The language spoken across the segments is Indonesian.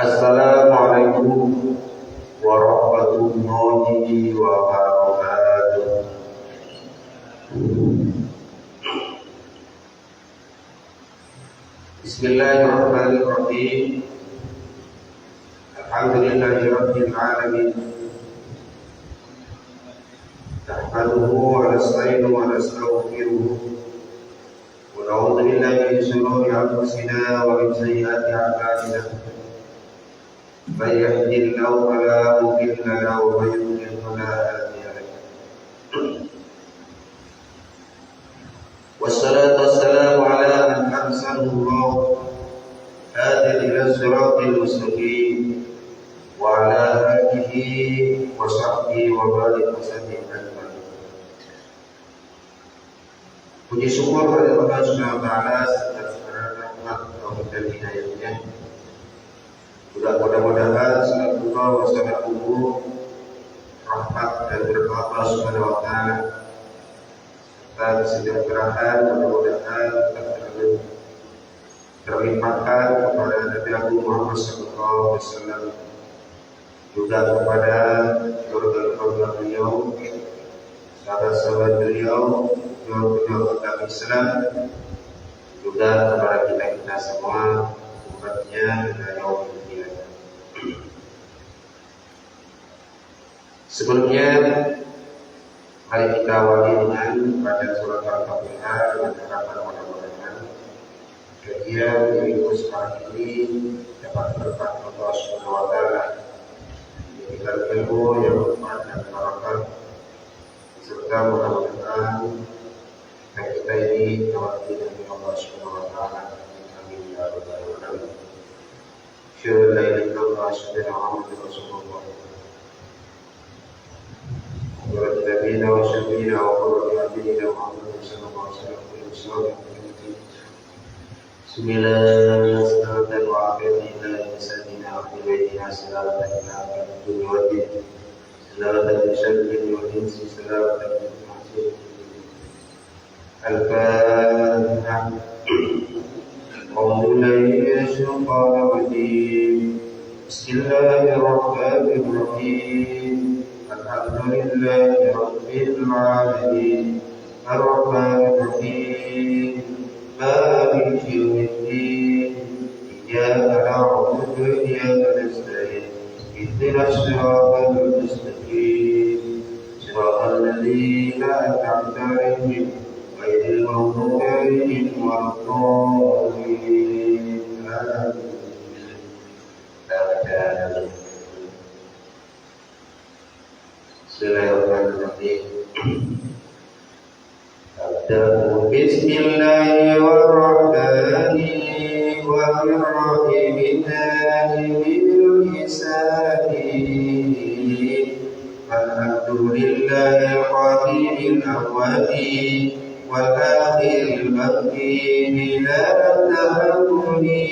Assalamualaikum warahmatullahi wabarakatuh. Bismillahirrahmanirrahim. Alhamdulillahirabbil alamin. Nahmaduhu wa nasta'inuhu wa nastaghfiruh. Wa na'udzu billahi min shururi anfusina wa min sayyiati a'malina. من يهده الله فلا مضل له ومن يضلل فلا هادي له. والصلاة والسلام على من أرسله الله هاديا إلى الصراط المستقيم وعلى آله وصحبه وبارك وسلم أجمعين. Puji syukur kepada Allah Subhanahu wa taala atas rahmat dan hidayahnya. Mudah-mudahan salatullah wa salamuhu rahmat dan berkah Allah Subhanahu wa taala serta kesejahteraan mudah-mudahan terlimpahkan kepada Nabi Agung Muhammad sallallahu alaihi wasallam, juga kepada keluarga beliau, sahabat-sahabat beliau, pejuang Islam, juga kepada kita semua umatnya dan yaumil. Sebelumnya, mari kita awali dengan baca surat Al-Fatihah dengan harapan mudah-mudahan kajian minggu sekarang ini dapat berkat Allah Subhanahu wa taala, memberikan ilmu yang bermanfaat dan barokah, serta mudah-mudahan kita ini tawakal dengan Allah Subhanahu wa taala. Amin ya rabbal alamin. Syukur lillahi wa syukur Rasulullah. ورتبنا وشفينا وقرة عبدنا محمد صلى الله عليه وسلم. بسم الله نستعين وعافينا لساننا وفي بيتنا سلامة في الدنيا والدين، سلامة الشر والإنس، سلامة المعصية. الفاتحة. أعوذ بالله من الشيطان الرجيم. بسم الله الرحمن الرحيم. الحمد لله رب العالمين الرحمن الرحيم مالك يوم الدين إياك نعبد وإياك نستعين اهدنا الصراط المستقيم صراط الذين أنعمت عليهم غير المغضوب عليهم ولا الضالين. Bismillahirrahmanirrahim. Bismillahirrahmanirrahim. Alhamdulillahil qadiril awwali wal akhiril baqi la tahammuni.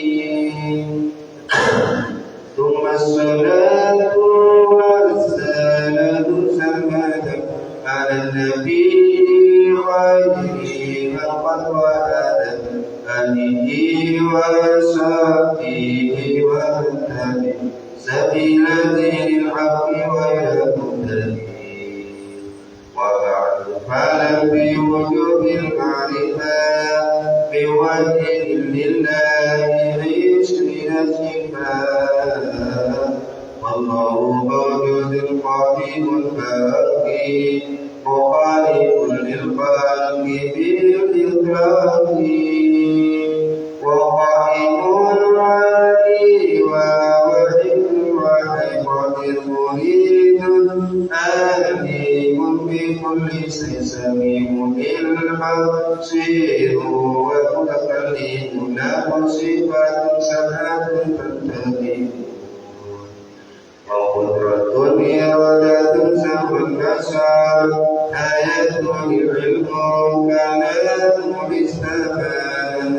Thumma salatu على النبي خير خلق وآدم آله وصحبه وسلم سبيل دين الحق غير مبتدئ. وبعد فلم بوجوب المعرفة بوجه لله عشرين صفات. والله موجود القديم الباقي مخالف للخلق بالإطلاق. وقائم العالي ووحيد وقادر مريد عليم بكل شيء سميع بالبصير ومتكلم له صفات سبعة تنتهي. وقدرة إرادة سوى النشر آية العلم كلام الاستفاد.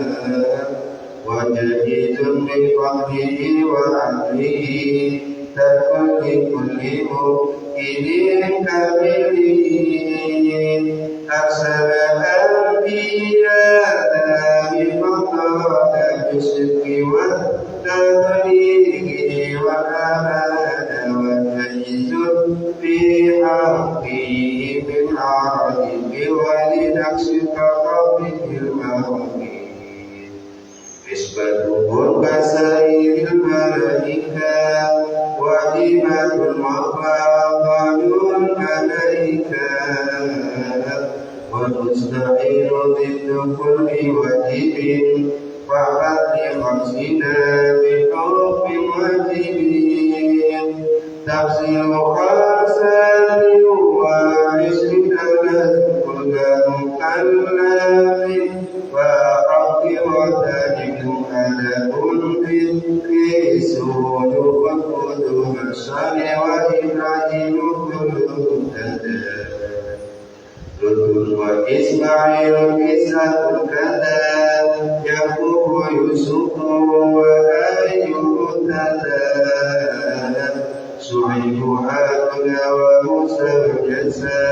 وجديد بفضله وعدله تكن لكل ممكن كامل. أرسل أنبياء بمقاطع الصدق والتبليغ وأتنا بحب واجبين تفسير خاصة وعشرين كل مكلف وحق وتجد أدب في سود وخذ الشر وإبراهيم كل مبتدأ لطف وإسماعيل قصة كذا يعقوب ويوسف وأيوب تلا شعيب هارون وموسى وجسى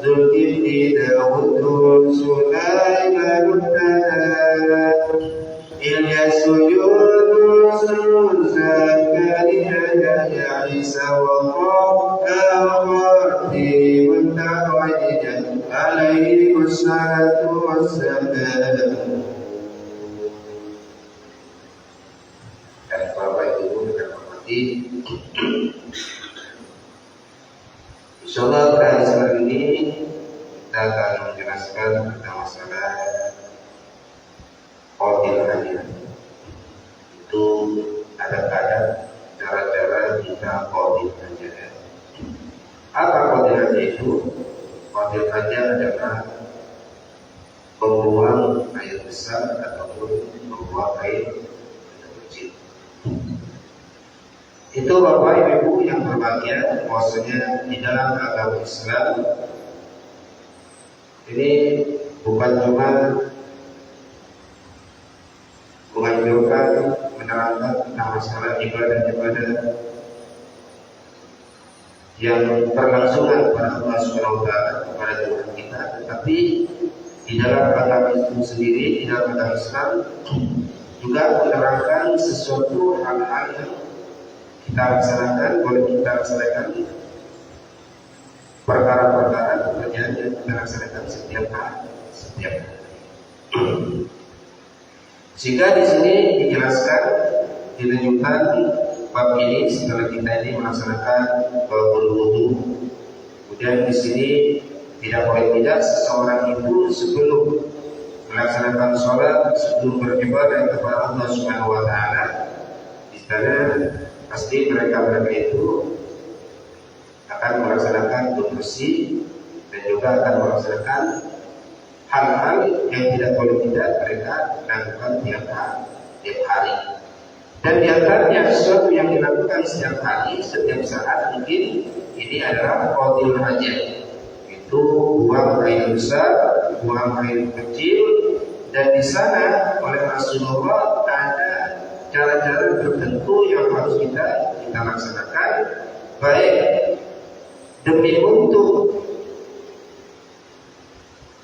ذو الكفل داود سليمان تلا إلياس يونس زكريا يحيى عيسى وطه والتوحيد عليه الصلاة والسلام. Bapak Ibu yang hormati, insyaallah pada kesempatan ini kita akan menjelaskan tentang masalah qadir hajat. Itu ada cara-cara kita qadir hajat. Apa qadir hajat itu? Qadir hajat adalah membuang air besar ataupun membuang air kecil. Itu Bapak Ibu yang berbahagia, bahwasanya di dalam agama Islam ini bukan cuma menganjurkan menerangkan tentang masalah ibadah-ibadah yang berlangsungan pada Allah Subhanahu wa taala, kepada Tuhan kita, tetapi di dalam agama itu sendiri, di dalam agama Islam juga menerangkan sesuatu hal-hal yang kita laksanakan, boleh kita laksanakan perkara-perkara pekerjaan yang kita laksanakan setiap hari. Sehingga di sini dijelaskan, ditunjukkan bab ini setelah kita ini melaksanakan berwudu. Kemudian di sini tidak boleh tidak seseorang itu sebelum melaksanakan sholat, sebelum beribadah kepada Allah Subhanahu wa taala, di sana pasti mereka itu akan melaksanakan bersih dan juga akan melaksanakan hal-hal yang tidak boleh tidak mereka lakukan tiap hari. Dan di antaranya sesuatu yang dilakukan setiap hari, setiap saat mungkin ini adalah qadir hajat. Itu buang air besar, buang air kecil, dan di sana oleh Rasulullah ada cara-cara tertentu yang harus kita laksanakan, baik demi untuk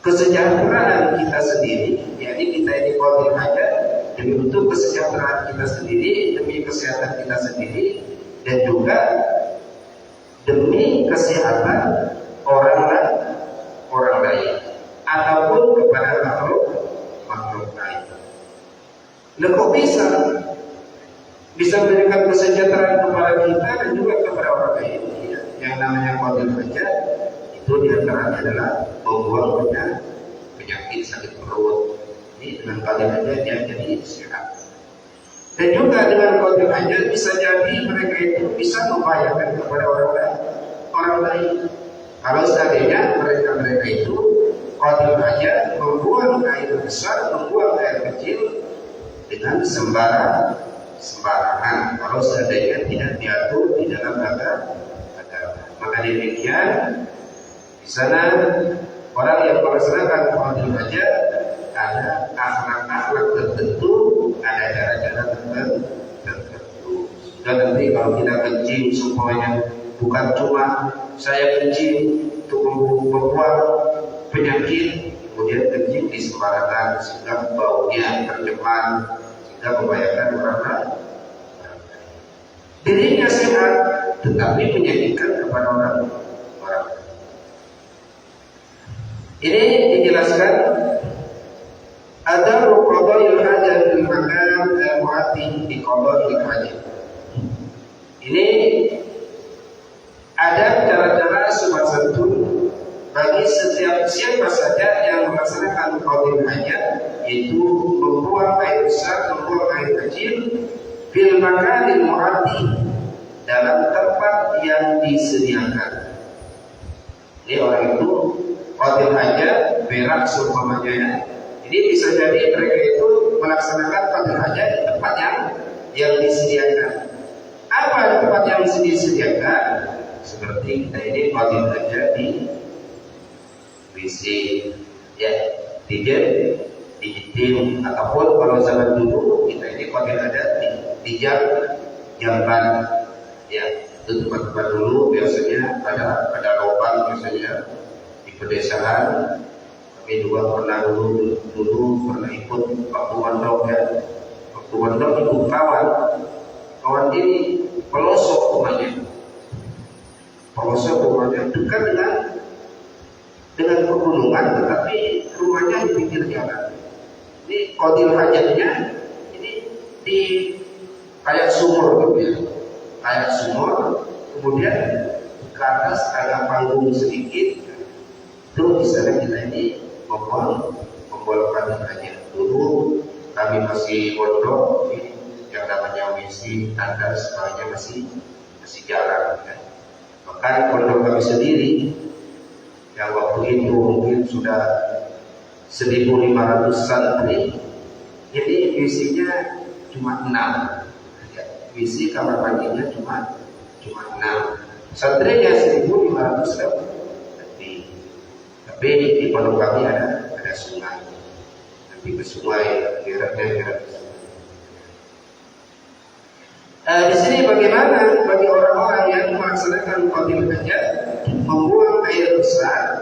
kesejahteraan kita sendiri, yakni kita ini qadir hajat, demi untuk kesejahteraan kita sendiri, demi kesehatan kita sendiri, dan juga demi kesehatan orang lain ataupun kepada makhluk lain. Kok bisa memberikan kesejahteraan kepada kita dan juga kepada orang lain. Yang namanya qadir hajat itu diantaranya adalah membuang penyakit sakit perut. Ini dengan qadir hajat dia jadi sehat. Dan juga dengan qadir hajat bisa jadi mereka itu bisa membahayakan kepada orang lain. Kalau seandainya mereka itu qadir hajat membuang air besar, membuang air kecil dengan sembarangan, kalau seandainya tidak diatur di dalam agama. Maka demikian di sana orang yang melaksanakan qadir hajat ada akhlak-akhlak tertentu, ada cara-cara tertentu. Dan nanti kalau kita kencing semuanya bukan cuma saya kencing untuk membuang penyakit, kemudian kencing di sembarangan sehingga baunya tercemar, sehingga membahayakan orang lain. Dirinya sehat, tetapi menyakitkan kepada orang lain. Ini dijelaskan ada qada'il hajat bil makan mu'ati di qada'il hajat. Ini ada cara-cara semacam bagi setiap siapa saja yang melaksanakan qadir hajat, itu membuang air besar, membuang air kecil fil makanil mu'addi, dalam tempat yang disediakan. Ini orang itu qadil hajat berak seumpamanya. Ini bisa jadi mereka itu melaksanakan qadil hajat di tempat yang disediakan. Apa tempat yang disediakan? Seperti kita ini qadil hajat di WC, ya, di tim, ataupun kalau zaman dulu kita ini qadil hajat di jamban, ya, itu tempat-tempat dulu biasanya ada lubang biasanya di pedesaan. Kami juga pernah dulu pernah ikut waktu mondok, ya. Waktu mondok itu kawan ini pelosok rumahnya dekat dengan pegunungan, tetapi rumahnya di pinggir jalan. Ini qadil hajatnya ini di kayak sumur gitu, ya. Kayak sumur, kemudian ke atas ada panggung sedikit. Itu di sana kita ini membolokkan hajat. Dulu kami masih pondok, yang namanya WC tangga semuanya masih jalan, kan. Bahkan pondok kami sendiri yang waktu itu mungkin sudah 1.500 santri, jadi WC-nya cuma 6, ya, WC kamar mandinya cuma 6, santrinya 1.500 lebih. Tapi di pondok kami ada sungai, nanti ke sungai kira-kira. Di sini bagaimana bagi orang-orang yang melaksanakan qadil hajat, membuang air besar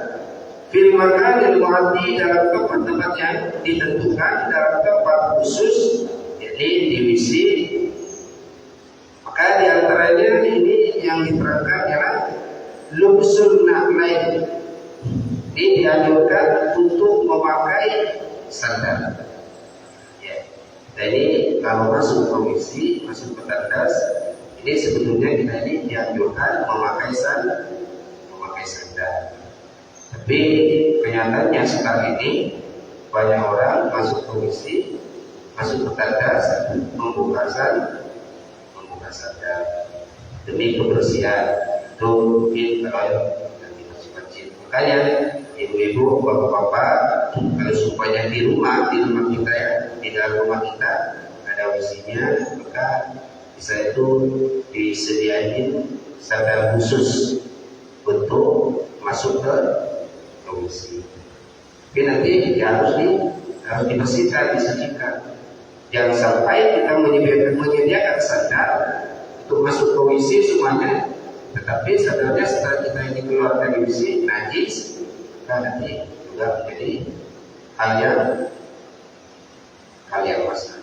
fil makanil mu'addi, dalam tempat-tempat yang ditentukan, dalam tempat khusus, jadi di WC. Maka diantaranya ini yang diterangkan ialah lubsul na'lain. Ini dianjurkan untuk memakai sandal. Jadi kalau masuk ke WC, masuk ke tandas, ini sebetulnya kita ini dianjurkan memakai sandal. Tapi kenyataannya sekarang ini banyak orang masuk ke WC, masuk ke tandas, membuka sandal demi kebersihan. Itu mungkin kalau nanti masuk masjid. Makanya ibu-ibu, bapak-bapak, kalau supaya di rumah kita, ya, di dalam rumah kita ada WC-nya, maka bisa itu disediain sandal khusus untuk masuk ke WC. Tapi nanti harus dibersihkan, disucikan. Jangan sampai kita menyediakan sandal untuk masuk ke WC semuanya, tetapi sandalnya setelah kita ini keluar dari WC najis, nanti juga menjadi hal yang masalah.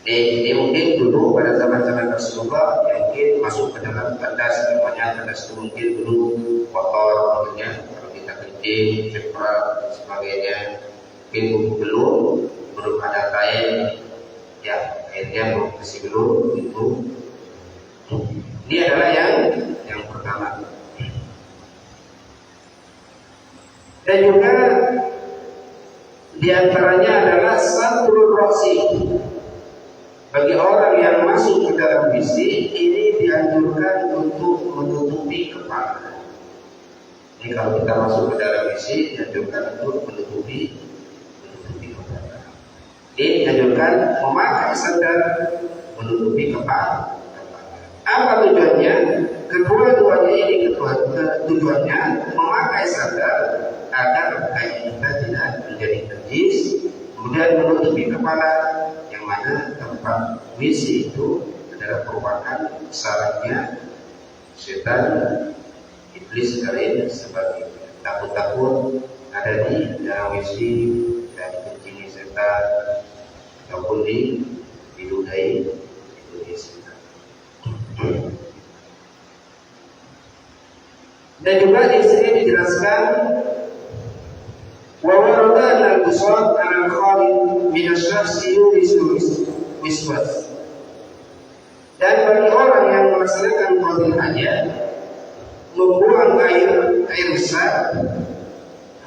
Ini mungkin dulu pada zaman-zaman Rasulullah, mungkin masuk ke dalam tandas, namanya tandas itu mungkin dulu kotor, maksudnya kalau kita kencing, cepat, sebagainya, mungkin belum ada kain, ya, akhirnya mau kasih belum itu. Ini adalah yang pertama. Dan juga diantaranya adalah satrul ra'si. Bagi orang yang masuk ke dalam WC, ini dianjurkan untuk menutupi kepala. Ini kalau kita masuk ke dalam WC, dianjurkan untuk menutupi kepala. Ini dianjurkan memakai sandal menutupi kepala. Apa tujuannya? Kedua-duanya ini tujuannya memakai sandal agar kain kita tidak menjadi najis, kemudian menutupi kepala, yang mana tempat WC itu adalah merupakan sarangnya setan, iblis lain sebagainya. Takut-takut ada di dalam WC dan kencing setan ataupun diludahi setan. Dan juga di sini dijelaskan wa warada al-qisad al-khalid min asy-syakhsi wiswas. Dan bagi orang yang melaksanakan qadil hajat, membuang air besar,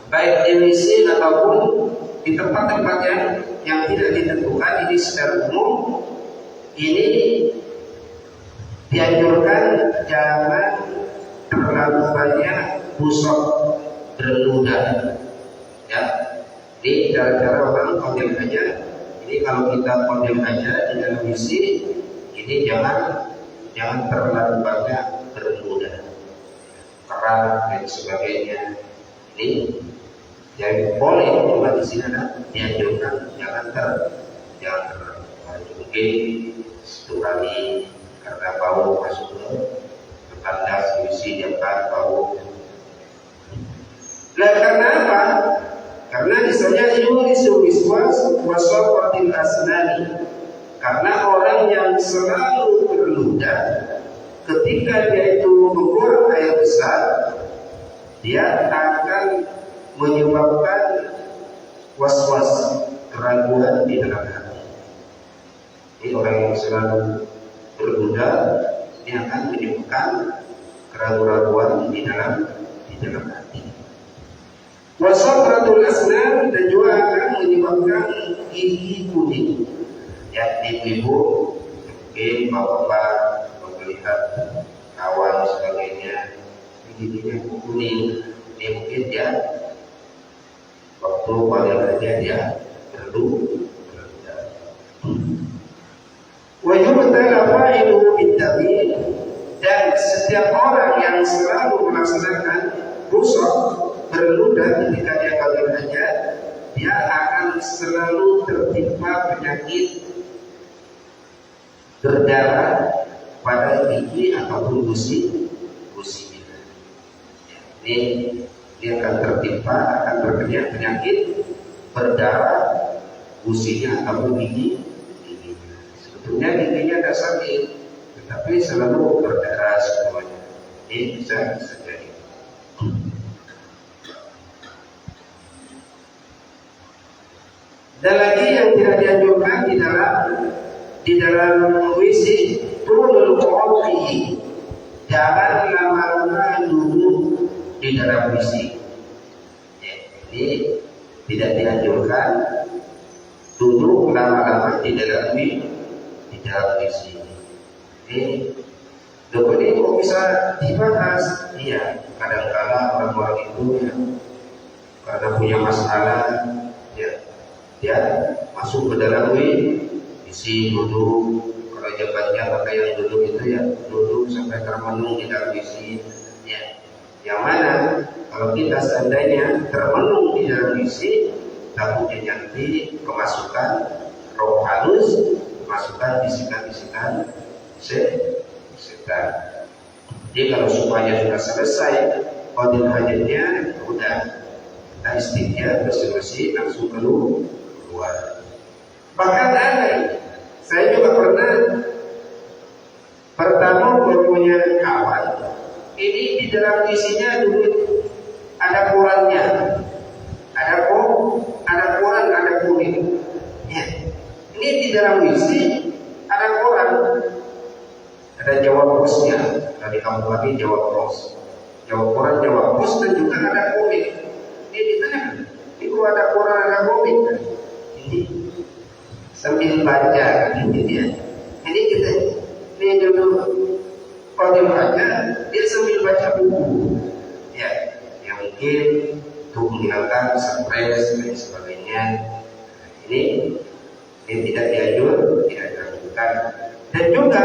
baik di WC ataupun di tempat-tempat yang tidak ditentukan. Ini secara umum ini dianjurkan jangan terlalu banyak busok berludah ya. Ini cara-cara orang kondem aja. Ini kalau kita kondem aja di dalam WC, ini jangan terlalu banyak berludah, keran dan sebagainya. Ini yang boleh, cuma di sini ada dianjurkan jangan terlalu mungkin satu kali karena bau masuk ke tandas WC jangan bau. Nah, karena apa? Karena misalnya yulisul wiswas wasawatil asnani. Karena orang yang selalu berludah ketika dia itu membuang air besar, dia akan menyebabkan was-was, keraguan di dalam hati. Ini orang yang selalu berludah, dia akan menyebabkan keraguan di dalam hati. Wasabratul asnan, dan juga akan menyebabkan gigi kuning. Ya, ibu-ibu mungkin bapak melihat kawan sebagainya giginya kuning, ini mungkin dia waktu paling aja dia perlu. Wajib fa'ilu bittabi, dan setiap orang yang selalu melaksanakan busok berludah ketika dia kawin aja, dia akan selalu tertimpa penyakit berdarah pada gigi ataupun gusi. Ini dia akan tertimpa, akan terkena penyakit berdarah gusinya ataupun gigi. Sebetulnya giginya tidak sakit, tetapi selalu berdarah semuanya. Ini bisa jadi. Dan lagi yang tidak dianjurkan di dalam WC, turunul qawli, jangan lama-lama duduk di dalam WC. Ini tidak dianjurkan duduk lama-lama di dalam WC. Ini duduk ini kok bisa dibahas? Iya, kadang-kadang orang-orang itu ya, karena punya masalah, ya masuk ke dalam WC, duduk. Kalau jabatnya pakai yang duduk itu ya duduk sampai termenung di dalam WC. Ya, yang mana kalau kita seandainya termenung di dalam WC, takutnya nanti kemasukan roh halus, kemasukan bisikan-bisikan setan. Jadi kalau semuanya sudah selesai qadil hajatnya, udah kita istighfar bersih-bersih langsung keluar. Bahkan ada, saya juga pernah pertama punya kawan, ini di dalam isinya dulu ada korannya, ada koran, ada kuning. Ya. Ini di dalam isi ada koran, ada Jawa Posnya, dari kampung lagi Jawa Pos, Jawa koran, Jawa Pos, dan juga ada komik. Ini ditanya, itu ada koran, ada komik. Ini sambil baca, ini dia. Ini kita, ini dulu kalau baca, dia sambil baca buku. Ya, yang mungkin untuk menghilangkan stres dan sebagainya. Ini tidak dianjurkan. Dan juga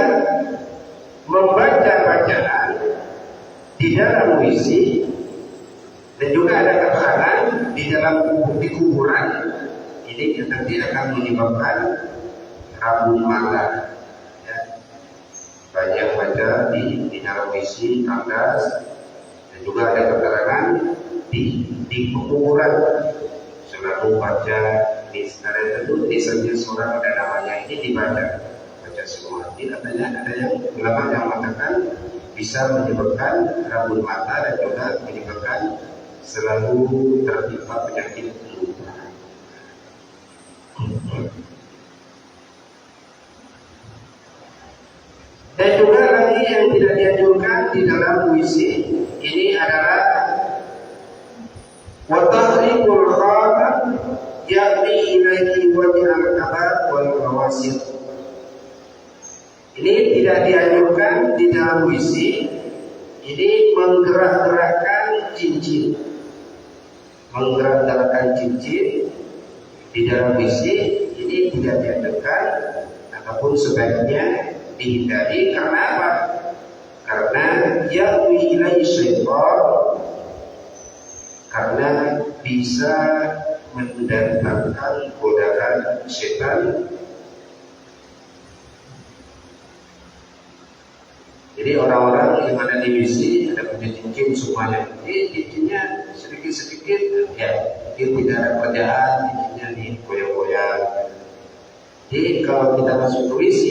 membaca bacaan di dalam WC, dan juga ada keterangan di dalam kuburan. Ini nanti akan menyebabkan rabun mata. Ya. Banyak baca di dalam WC, tandas, dan juga ada keterangan di kuburan. Selalu baca di sekarang itu misalnya seorang ada namanya ini dibaca semua. Ini katanya ada yang ulama yang mengatakan bisa menyebabkan rabun mata dan juga menyebabkan selalu tertimpa penyakit lupa. Dan juga lagi yang tidak dianjurkan di dalam puisi ini adalah watah wasir. Ini tidak dianjurkan di dalam WC. Ini menggerak-gerakkan cincin, di dalam WC. Ini tidak dianjurkan ataupun sebaiknya dihindari. Karena apa? Karena ya'wi ilaihi syaitan, karena bisa mendatangkan godaan setan. Jadi orang-orang yang ada di WC ada punya cincin semuanya. Cincinnya sedikit-sedikit, ya mungkin tidak ada kerjaan, cincinnya digoyang-goyang. Jadi kalau kita masuk ke WC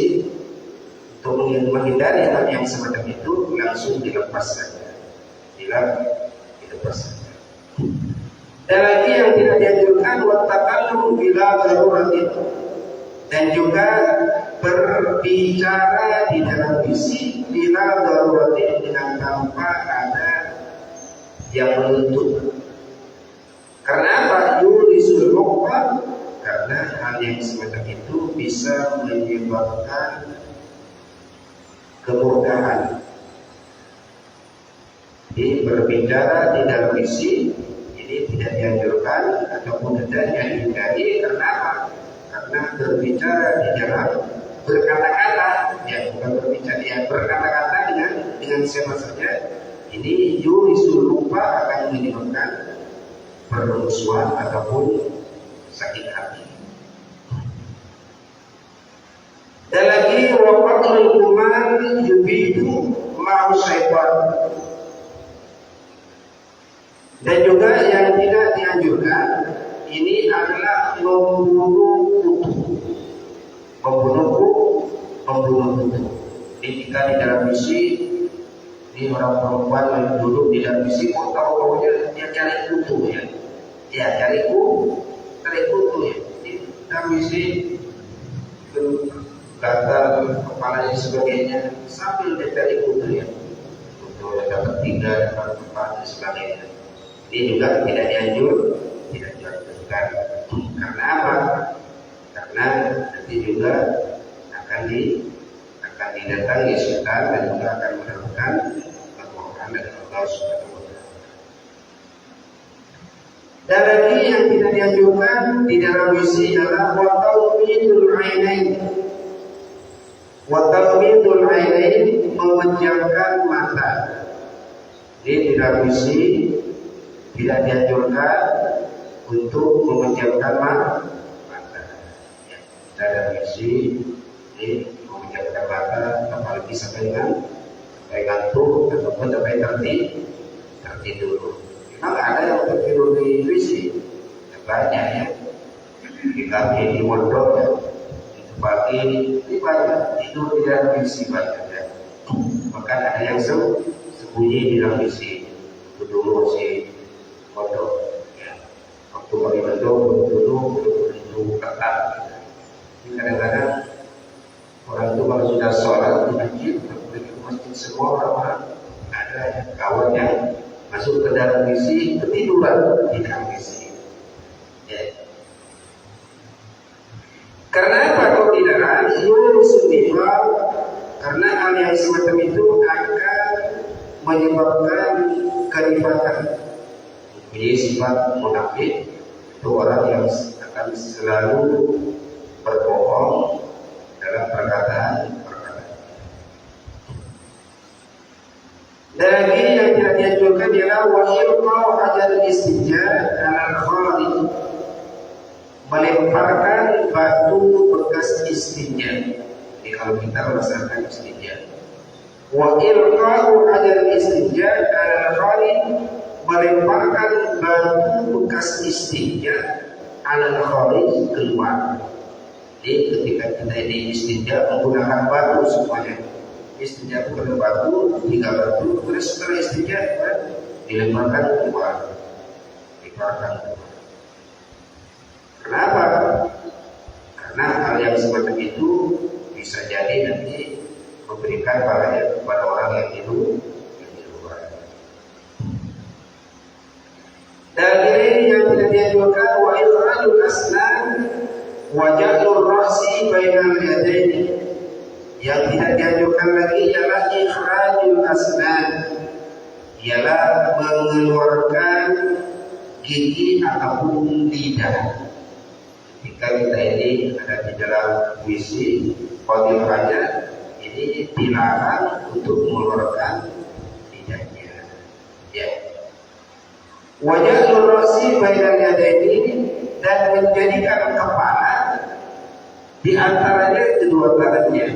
untuk menghindari hal yang semacam itu, langsung dilepas saja. Dilepas saja. Dan lagi yang tidak dianjurkan wattaqallum bila darurat itu, dan juga berbicara di dalam WC bila darurat dengan tanpa ada yang menuntut. Karena apa? Yulisul muqam, karena hal yang semacam itu bisa menyebabkan kemurkaan. Jadi berbicara di dalam WC ini tidak dianjurkan ataupun tidak dihindari. Karena apa? Karena berbicara di dalam berkata-kata, ya bukan berbicara, ya berkata-kata dengan siapa saja, ini yulisul lupa akan menyebabkan permusuhan ataupun sakit hati. Dan lagi waqatul kuman yubidu ma'u syaitan. Dan juga yang tidak dianjurkan ini adalah membunuh kutu. Ketika di dalam misi, ini orang perempuan yang duduk di dalam misi kotor, pokoknya dia cari kutu ya. Ya cari kutu ya. Di dalam misi itu gatal kepalanya sebagainya, sambil dia cari kutu ya. Kutu yang dapat 3, dapat 4 dan sebagainya. Ini juga tidak dianjurkan. Karena apa? Karena nanti juga akan didatangi setan dan juga akan mendapatkan kemurkaan dari Allah Subhanahu wa Ta'ala. Dan lagi yang tidak dianjurkan di dalam WC adalah watawmidul ainain, memejamkan mata. Di dalam WC tidak dianjurkan untuk memejamkan mata. Ya, dalam WC ini memejamkan mata, apalagi sampai ngantuk ataupun sampai tertidur. Memang ada yang tertidur di WC, banyak ya. Di kami di Mondok ya, itu pagi ini banyak tidur di dalam WC banyak ya. Bahkan ada yang sembunyi di dalam WC. Itu dulu si Mondok ya. Waktu kami Mondok dulu ketat. Kadang-kadang orang itu kalau sudah sholat di masjid semua orang ada ya, kawan yang masuk ke dalam WC ketiduran di dalam WC ya. Karena apa kau tidak karena hal yang semacam itu akan menyebabkan kerifatan. Jadi sifat munafik itu orang yang akan selalu berbohong dalam perkataan. Dan lagi yang tidak dianjurkan ialah wahilqau hajar istinja alal khalid, melemparkan batu bekas istinja. Jadi kalau kita melaksanakan istinja, wahilqau hajar istinja alal khalid, melemparkan batu bekas istinja alal khalid keluar. Jadi ketika kita ini istinja menggunakan batu semuanya. Istinja bukan batu, 3 batu, terus setelah istinja dilemparkan keluar. Kenapa? Karena hal yang semacam itu bisa jadi nanti memberikan bahaya kepada orang yang di luar. Dan ini yang tidak dianjurkan wa ikhrajul asnan Wajalur rasi bainal yadaini, yang tidak dianjurkan lagi ialah ikhrajul asnan, ialah mengeluarkan gigi ataupun lidah. Jika kita ini ada di dalam WC, qadil hajat, ini dilarang untuk mengeluarkan lidahnya. Ya. Wajalur rasi bainal yadaini, dan menjadikan kepala di antaranya kedua tangannya.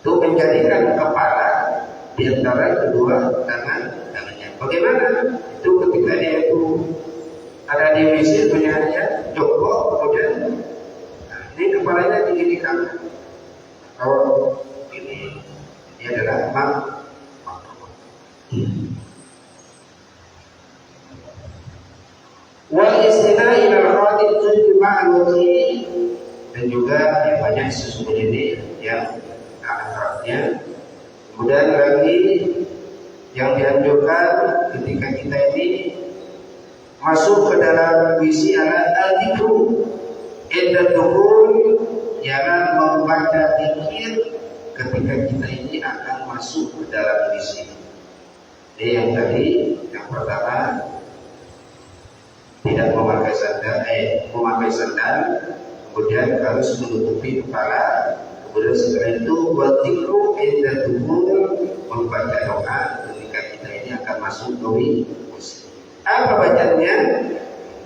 Itu menjadikan kepala di antara kedua tangannya. Bagaimana? Itu ketika dia itu ada di WC, punyanya jongkok, kemudian ini kepalanya diginikan. Kalau ini dia adalah mak. Wal istina ila al-khatib ma'al wajhi, dan juga yang banyak sesungguhnya ini yang akrabnya. Kemudian lagi yang dianjurkan ketika kita ini masuk ke dalam WC adalah al-dzikru inda dukhul, ialah membaca zikir ketika kita ini akan masuk ke dalam WC. Jadi yang tadi, yang pertama tidak memakai sandal, kemudian harus menutupi kepala. Kemudian setelah itu dzikru inda dukhul, membaca doa ketika kita ini akan masuk ke WC. Apa bacanya?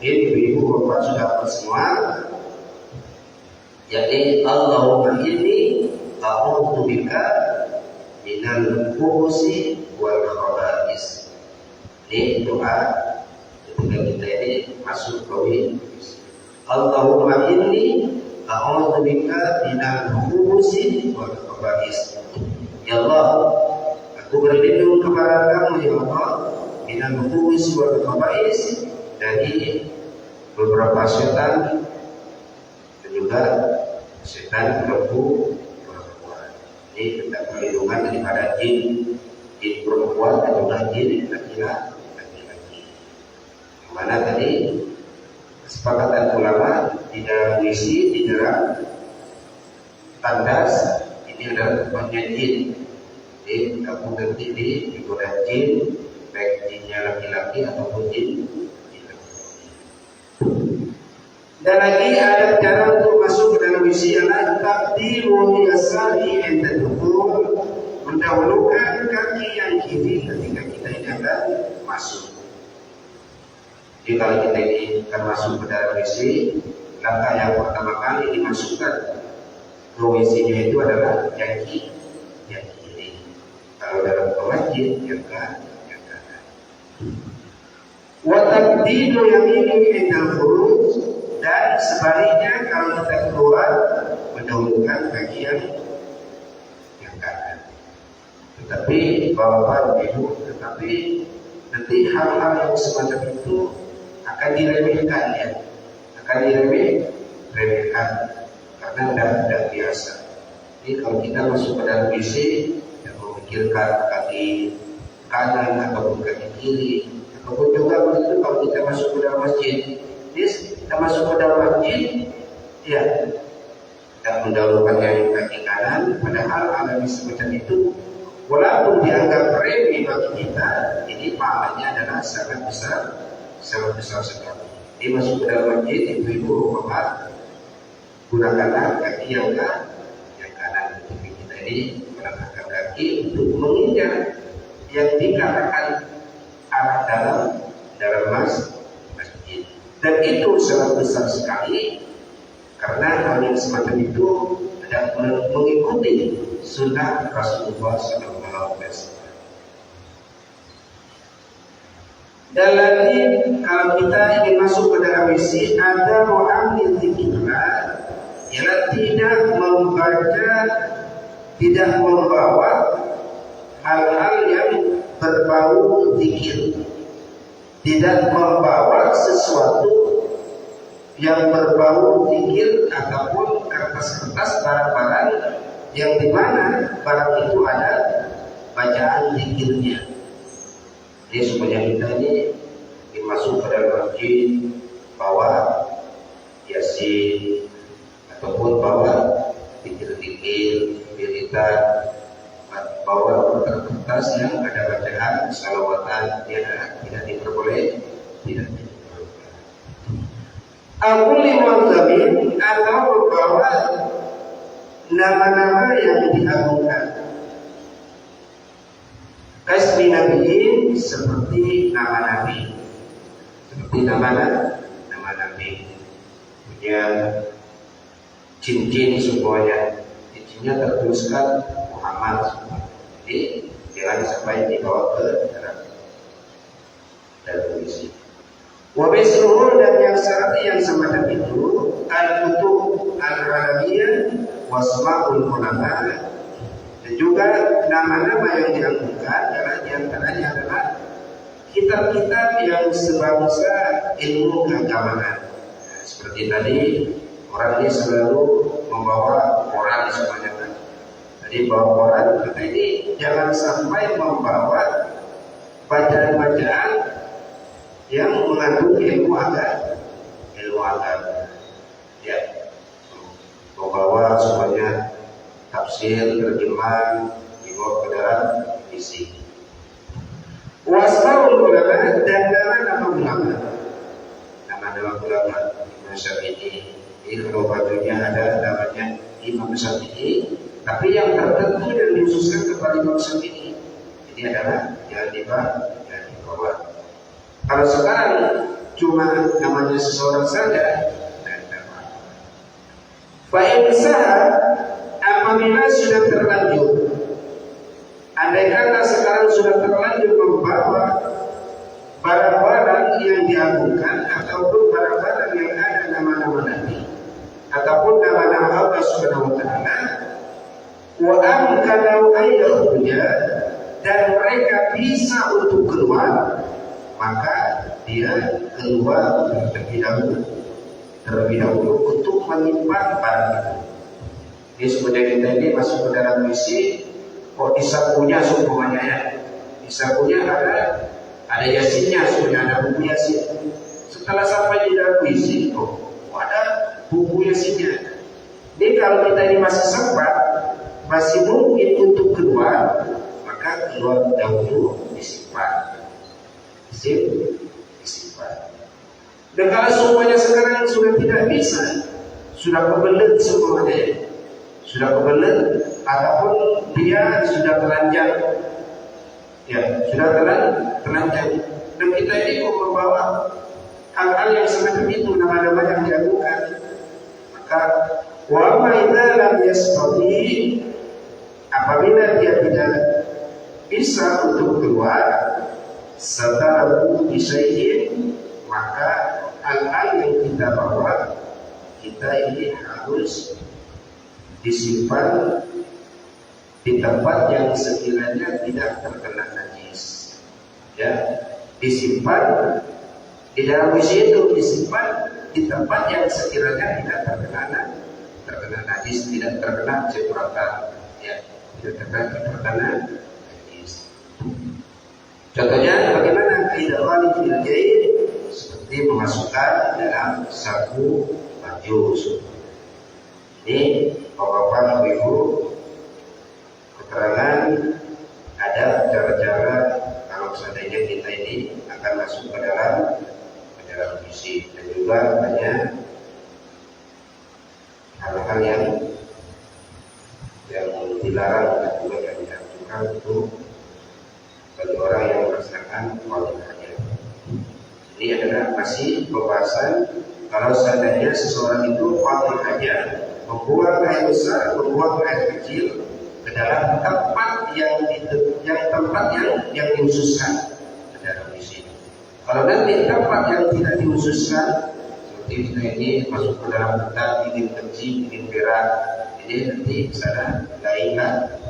Ini ibu bapak sudah hafal semua. Yakni Allahumma inni a'udzu bika minal khubusi wal khaba'is. Ini doa ketika kita ini masuk ke WC. Allahumma inni a'udzu bika minal khubusi wal khaba'is. Ya Allah, aku berlindung kepada kamu ya Allah, minal khubusi wal khaba'is, dari beberapa setan dan juga setan berlaku perempuan. Ini tentang perlindungan daripada jin perempuan dan juga jin laki-laki. Mana tadi kesepakatan ulama di dalam WC, di dalam tandas, ini adalah tempatnya jin. Jadi kamu nanti digoda jin, baik jinnya laki-laki ataupun jin. Dan lagi ada cara untuk masuk ke dalam WC adalah taqdimu yasari inda dukhul, mendahulukan kaki yang kiri ketika kita ini akan masuk. Jadi kalau kita ini akan masuk ke dalam WC, langkah yang pertama kali dimasukkan ke WC-nya itu adalah yang kiri. Kalau dalam masjid yang kanan. Wa taqdimu yamini inda khuruj, dan sebaliknya kalau kita keluar mendahulukan kaki yang kanan. Tetapi bapak ibu, nanti hal-hal yang semacam itu akan diremehkan ya, diremehkan karena tidak biasa. Jadi kalau kita masuk ke dalam WC, yang memikirkan kaki kanan ataupun kaki kiri, ataupun juga begitu kalau kita masuk ke dalam masjid. Kita masuk ke dalam masjid, ya, kita mendahulukan yang kaki kanan, padahal alami semacam itu, walaupun dianggap remeh bagi kita, ini pahalanya adalah sangat besar sekali. Dia masuk ke dalam masjid, ibu-ibu bapak, gunakanlah kaki yang kanan. Jadi kita ini melangkahkan kaki untuk menginjak yang dikatakan arah dalam masjid. Dan itu sangat besar sekali, karena hal yang semacam itu tidak mengikuti sunnah Rasulullah SAW. Dan lagi kalau kita ingin masuk ke dalam WC, ada mu'amil dzikrillah, ialah tidak membawa hal-hal yang berbau zikir. Tidak membawa sesuatu yang berbau zikir ataupun kertas-kertas barang-barang yang dimana barang itu ada bacaan zikirnya. Jadi supaya kita ini dimasuk ke dalam masjid bawa Yasin, ataupun bawa dikir-dikir, berita, bawa kertas yang ada bacaan salawatan, tidak diperboleh, tidak diperboleh. Aku limu'adzabin, atau membawa nama-nama yang diagungkan. Kasbi nabiin, seperti nama nabi, seperti nama nabi. Punya cincin semuanya, cincinnya tertuliskan Muhammad. Jadi jangan sampai dibawa ke dalam tulis. Wabisuhul, dan yang seperti yang semacam itu al-kutub al-alamiyah wasma'ul ulama, dan juga nama-nama yang diagungkan adalah diantaranya adalah kitab-kitab yang sebangsa ilmu keagamaan. Seperti tadi, orang ini selalu membawa Quran semuanya. Jadi bawa Quran, kita ini jangan sampai membawa bacaan-bacaan yang mengandung ilmu agama. Ya, membawa semuanya tafsir, terjemahan, dibawa ke dalam isi. Wasmaul ulama, dan nama ulama. Nama ulama Imam Syafi'i. Ini kalau bajunya ada namanya Imam Syafi'i, tapi yang tertentu yang diususkan kepada Imam Syafi'i. Ini adalah jangan dibawa. Kalau sekarang cuma namanya seseorang saja, dan apa. Apabila sudah terlanjur, andai kata sekarang sudah terlanjur membawa barang-barang yang diagungkan ataupun barang-barang yang ada nama-nama Nabi ataupun nama-nama Allah Subhanahu wa taala, wa amkanu ayyakhruja, dan mereka bisa untuk keluar, maka dia keluar terlebih dahulu untuk menyimpan barang itu. Jadi sebenarnya kita ini masuk ke dalam misi, kok di sakunya semuanya ya, di sakunya ada yasinnya, sudah ada buku yasin. Setelah sampai di dalam misi, ada buku yasinnya. Jadi kalau kita ini masih sempat, masih mungkin untuk keluar, maka keluar dahulu disimpan. Dan kalau semuanya sekarang sudah tidak bisa, sudah kebelet semuanya, ataupun dia sudah telanjang, telanjang, dan kita ini mau membawa hal-hal yang semacam itu, nama-nama yang diagungkan, maka wa ma'idza lam yastati, apabila dia tidak bisa untuk keluar, sataraku bisyai'in, maka hal-hal yang kita bawa, kita ini harus disimpan di tempat yang sekiranya tidak terkena najis. Ya, disimpan di dalam misi itu, disimpan di tempat yang sekiranya tidak terkena najis, tidak terkena cipratan, ya, tidak terkena najis. Contohnya bagaimana idkhal fil jaid, seperti memasukkan dalam saku baju. Ini Bapak Ibu, keterangan ada cara-cara kalau seandainya kita ini akan masuk ke dalam misi, dan juga banyak hal-hal yang dilarang dan juga yang dianjurkan untuk bagi orang yang merasakan wajib hajat. Ini adalah masih pembahasan kalau seandainya seseorang itu wajib hajat, membuang air besar, membuang air kecil ke dalam tempat yang dihususkan ke dalam misi. Kalau nanti tempat yang tidak dihususkan, seperti kita ini masuk ke dalam tempat ingin kecil, ingin berak, jadi nanti sana lainkan.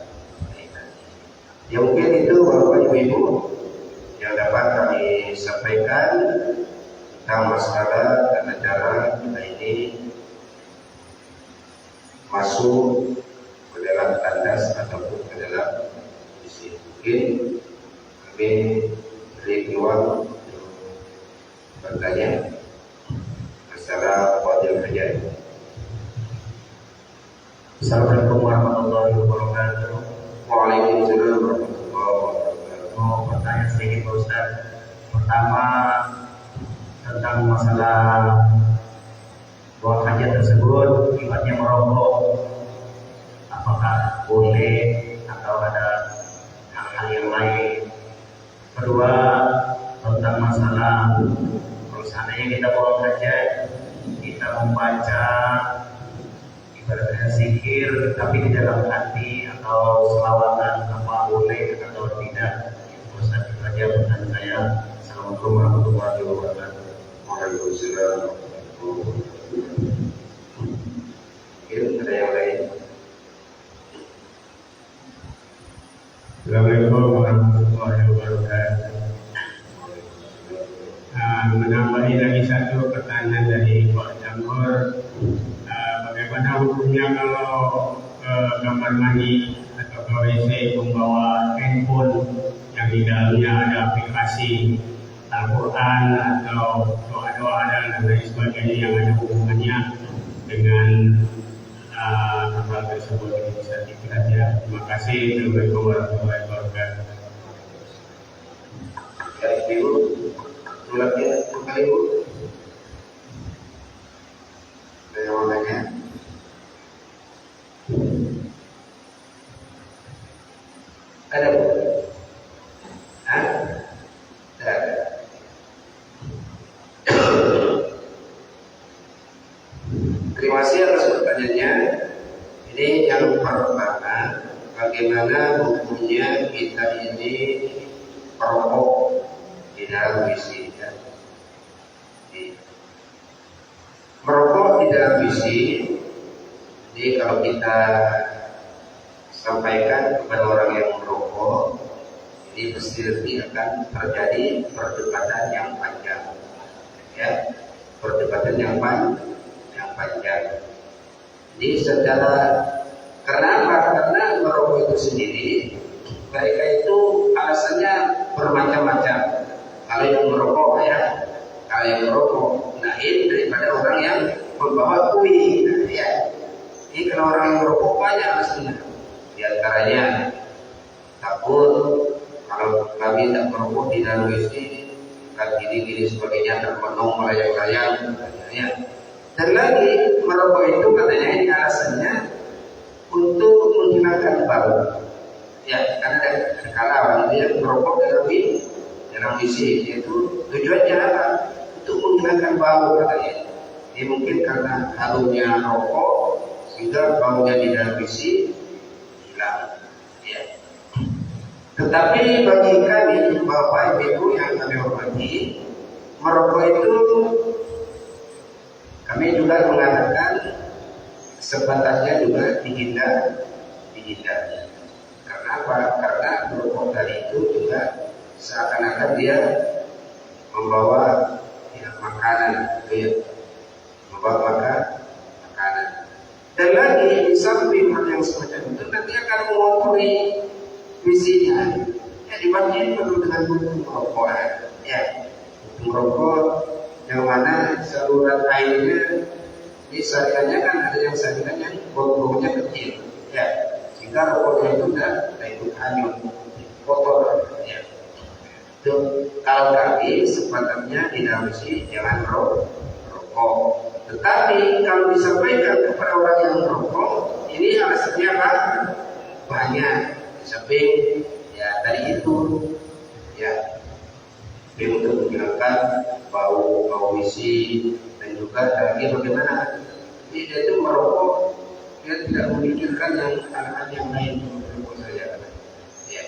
Ya mungkin itu Bapak Ibu yang dapat kami sampaikan tentang masalah dan cara kita ini masuk ke dalam tandas ataupun ke dalam misi. Mungkin kami beri peluang untuk bertanya masalah wajib masalah buang hajat tersebut akibatnya merokok, apakah boleh atau ada hal-hal yang lain. Kedua, tentang masalah kalau seandainya kita buang hajat, kita membaca ibaratnya zikir tapi di dalam hati atau selawatan, apa boleh atau tidak. Ustaz itu aja pertanyaan saya. Assalamualaikum warahmatullahi wabarakatuh. Waalaikumsalam. Mungkin ada yang lain. Assalamualaikum warahmatullahi wabarakatuh. Menambahi lagi satu pertanyaan dari Pak Jamhur, bagaimana hukumnya kalau kamar mandi atau ke WC membawa handphone yang di dalamnya ada aplikasi Al-Quran atau doa-doa dan lain sebagainya yang ada hubungannya dengan hal tersebut. Bisa dikira ya. Terima kasih. Assalamualaikum warahmatullahi wabarakatuh. Ya, Ibu, suratnya bukan Ibu. Ada yang mau tanya? Ada Bu? Hah? Tidak ada. Terima kasih atas pertanyaannya. Ini yang pertama, bagaimana hukumnya kita ini perokok di dalam WC ya. Merokok di dalam WC, jadi kalau kita sampaikan kepada orang yang merokok, ini pasti akan terjadi perdebatan yang panjang, ya, perdebatan yang panjang. Jadi secara kenapa? Karena merokok itu sendiri, mereka itu alasannya bermacam-macam. Kalau yang merokok ya, kalau yang merokok lain daripada orang yang membawa kuih, ya. Ini kalau orang yang merokok banyak alasannya. Di antaranya takut kalau kami tidak merokok di dalam WC, kan gini sebagainya, termenung melayang-layang, ya. Dan lagi merokok itu katanya ini alasannya untuk menghilangkan bau. Ya, karena ada kalangan yang merokok dalam WC itu tujuannya apa? Untuk menghilangkan bau katanya. Ini mungkin karena harumnya rokok sehingga baunya di dalam WC hilang. Ya. Tetapi bagi kami Bapak Ibu yang kami hormati, merokok itu kami juga mengatakan sebatasnya juga dihindar. Karena apa? Karena merokok tadi itu juga seakan-akan dia membawa ya, makanan, ya, membawa makanan. Dan lagi di samping hal yang semacam itu nanti akan mengotori visinya. Ya di masjid perlu dengan buku merokok, ya, buku merokok yang mana saluran airnya di saringannya kan ada yang saringannya botolnya kecil, ya, sehingga rokoknya itu udah ikut hanyut, kotor, ya. Itu kalau kami sepatatnya di dalam isi jangan rokok. Tetapi kalau disampaikan kepada orang yang merokok, ini alasannya apa? Banyak. Di samping ya tadi itu, ya, untuk menghilangkan bau isi dan juga lagi bagaimana dia itu merokok, dia tidak memikirkan yang hal-hal yang lain menurut saya. Ya,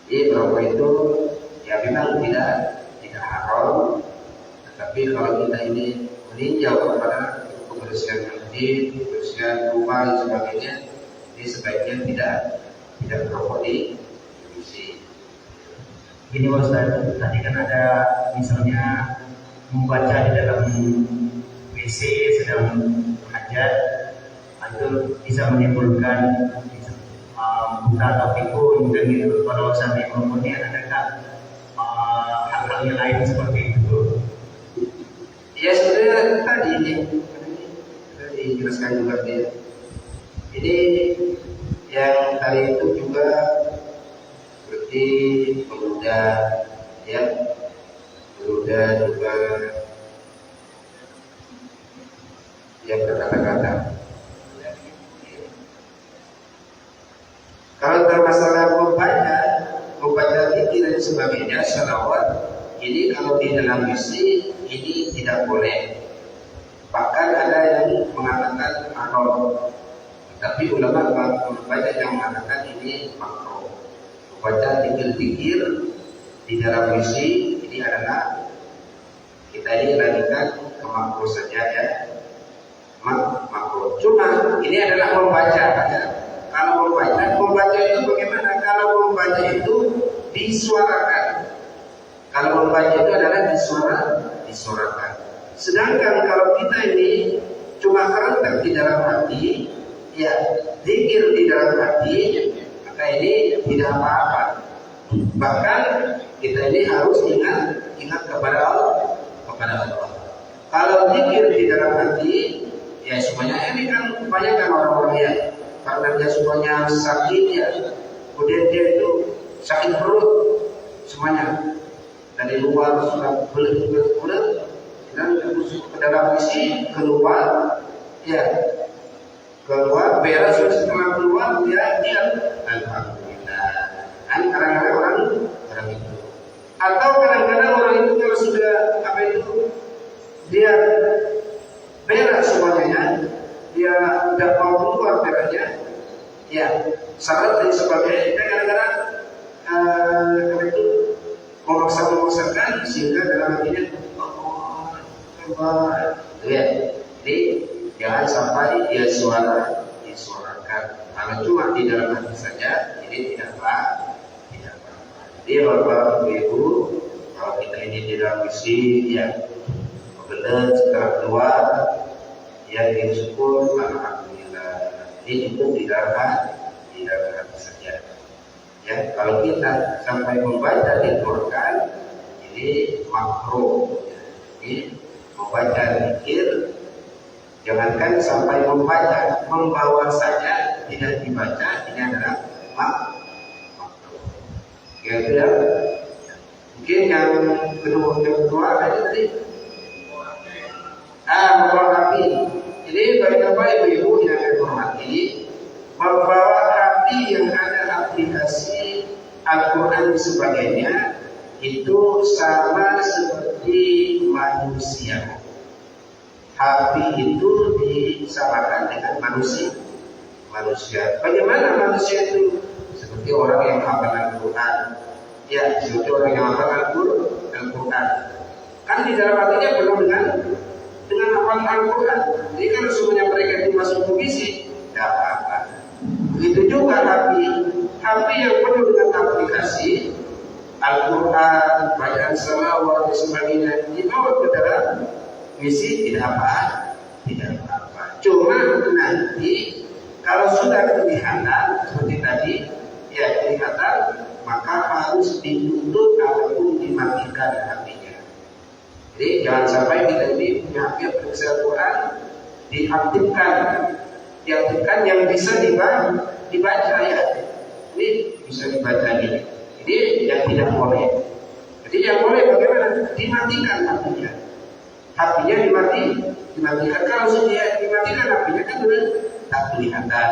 jadi merokok itu ya memang tidak haram, tetapi kalau kita ini meninjau kepada kebersihan masjid, kebersihan rumah dan sebagainya, ini sebaiknya tidak merokok di WC. Gini Ustaz, tadi kan ada misalnya membaca di dalam WC sedang hajat, itu bisa menimbulkan buta atau pikun dan gitu. Kalau sampai kemudian adakah hal-hal yang lain seperti itu? Ya sebenarnya tadi dijelaskan juga dia. Jadi yang tadi itu juga seperti meludah, ya, meludah juga yang berkata-kata. Kalau termasalah membaca zikir dan sebagainya, salawat, ini kalau di dalam misi ini tidak boleh. Bahkan ada yang mengatakan haram. Tapi ulama banyak yang mengatakan ini makruh. Membaca zikir-zikir di dalam misi ini adalah kita ini larikan ke makruh saja ya. Makruh. Cuma ini adalah membaca saja. Kalau membaca itu bagaimana? Kalau membaca itu disuarakan. Kalau membaca itu adalah disuarakan. Sedangkan kalau kita ini cuma terendam di dalam hati, ya zikir di dalam hati, maka ini tidak apa-apa. Bahkan kita ini harus ingat kepada Allah. Kalau zikir di dalam hati, ya semuanya ini kan kebanyakan orang-orang ya. Karena dia semuanya sakit ya, kemudian dia itu sakit perut semuanya dari luar sudah bulat dan masuk ke dalam isi keluar beres setelah keluar dia alhamdulillah. Kan kadang-kadang orang itu atau kadang-kadang orang itu kalau sudah dia beres semuanya, dia tidak mau keluar darahnya, ya syarat dan sebagainya. Kadang-kadang itu memaksakan sehingga dalam hatinya ya. Jadi jangan sampai dia disuarakan. Kalau cuma di dalam hati saja, ini tidak apa. Jadi bapak ibu, kalau kita ini di dalam misi, ya benar setelah keluar. Ya bersyukur alhamdulillah. Ini itu tidak hati saja. Ya kalau kita sampai membaca di Quran ini makruh. Ini membaca zikir, jangankan sampai membawa saja tidak dibaca, ini adalah makruh. Ya. Mungkin yang kedua ada tadi. Membawa api. Jadi bagi Bapak Ibu yang saya hormati, membawa api yang ada aplikasi Al-Quran dan sebagainya itu sama seperti manusia. Api itu disamakan dengan manusia. Bagaimana manusia itu? Seperti orang yang hafal Al-Quran. Ya, seperti orang yang hafal Al-Quran. Kan di dalam hatinya penuh dengan hafal Al-Quran. Jadi kalau semuanya mereka itu masuk komisi, tidak apa-apa. Begitu juga api yang penuh dengan aplikasi Al-Quran, bacaan salawat dan sebagainya dibawa ke dalam misi, tidak apa-apa. Cuma nanti kalau sudah kelihatan seperti tadi, ya kelihatan, maka harus ditutup ataupun dimatikan apinya. Jadi jangan sampai kita ini punya api Al-Quran diaktifkan yang bisa dibaca ya. Ini bisa dibaca ini. Jadi yang tidak boleh. Jadi yang boleh bagaimana? Dimatikan apinya. Apinya dimatikan. Kalau sudah dimatikan apinya kan sudah tak kelihatan.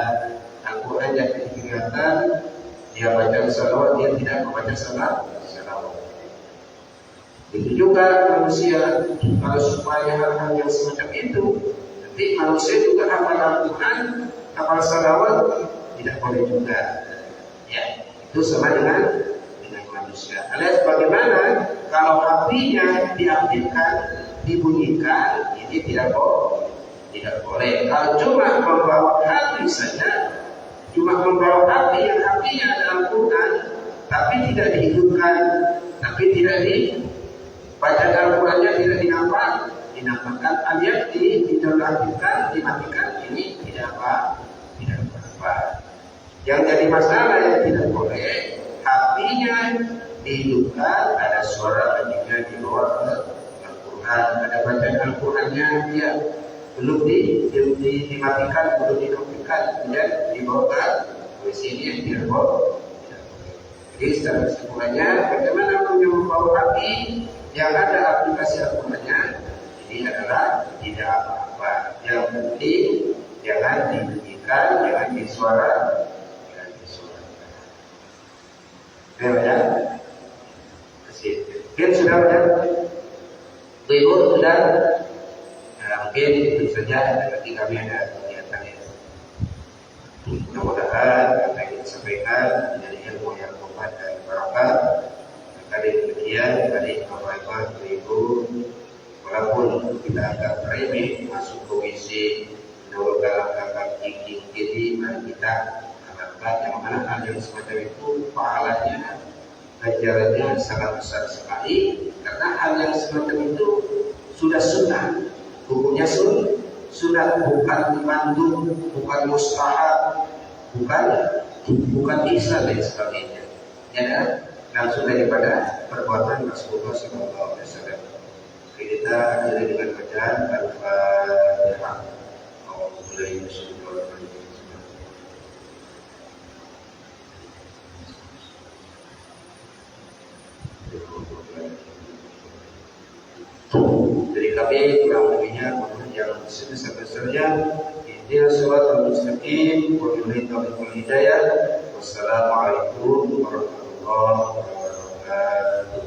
Al-Quran yang kelihatan, dia baca salawat, dia tidak membaca salawat. Itu juga manusia, kalau supaya hal-hal yang semacam itu, nanti manusia juga hafal Al-Quran, hafal salawat, tidak boleh juga. Ya, itu sama dengan manusia. Alias bagaimana kalau apinya diaktifkan, dibunyikan, ini tidak boleh. Kalau cuma membawa api saja, cuma membawa api yang apinya adalah Al-Quran, tapi tidak dihidupkan, tapi tidak bacaan Al-Qurannya tidak dinampakkan, alias dinonaktifkan, dimatikan, ini tidak apa-apa. Yang jadi masalah yang tidak boleh, apinya dihidupkan, ada suara bunyinya di bawah Al-Quran, ada bacaan Al-Qurannya dia belum dimatikan, belum dinonaktifkan, kemudian dibawa ke sini yang tidak boleh. Jadi secara kesimpulannya, bagaimana membawa api yang ada aplikasi Al-Qurannya, ini adalah tidak apa-apa. apa. Yang penting jangan dibunyikan, jangan disuara. Ya, mungkin sudah banyak ibu sudah mungkin itu saja. Nanti kami ada kegiatan yang mudah-mudahan apa yang disampaikan menjadi ilmu yang bermanfaat dan barokah. Tadi demikian, tadi Bapak Ibu, walaupun kita agak remeh masuk ke WC menurut dalam kakak kiri, mari kita amalkan yang mana hal yang semacam itu pahalanya, ganjarannya sangat besar sekali, karena hal yang semacam itu sudah sunnah, hukumnya sunnah, bukan mandub, bukan mustahab, bukan ihsan dan sebagainya. Ya, langsung daripada perbuatan Rasulullah SAW. Kita akhiri dengan bacaan Al-Fatihah. Dari kami kurang lebihnya mohon yang sebesar-besarnya. Ihdinas siratal mustaqim wa billahi taufiq hidayah. Wassalamualaikum warahmatullahi wabarakatuh.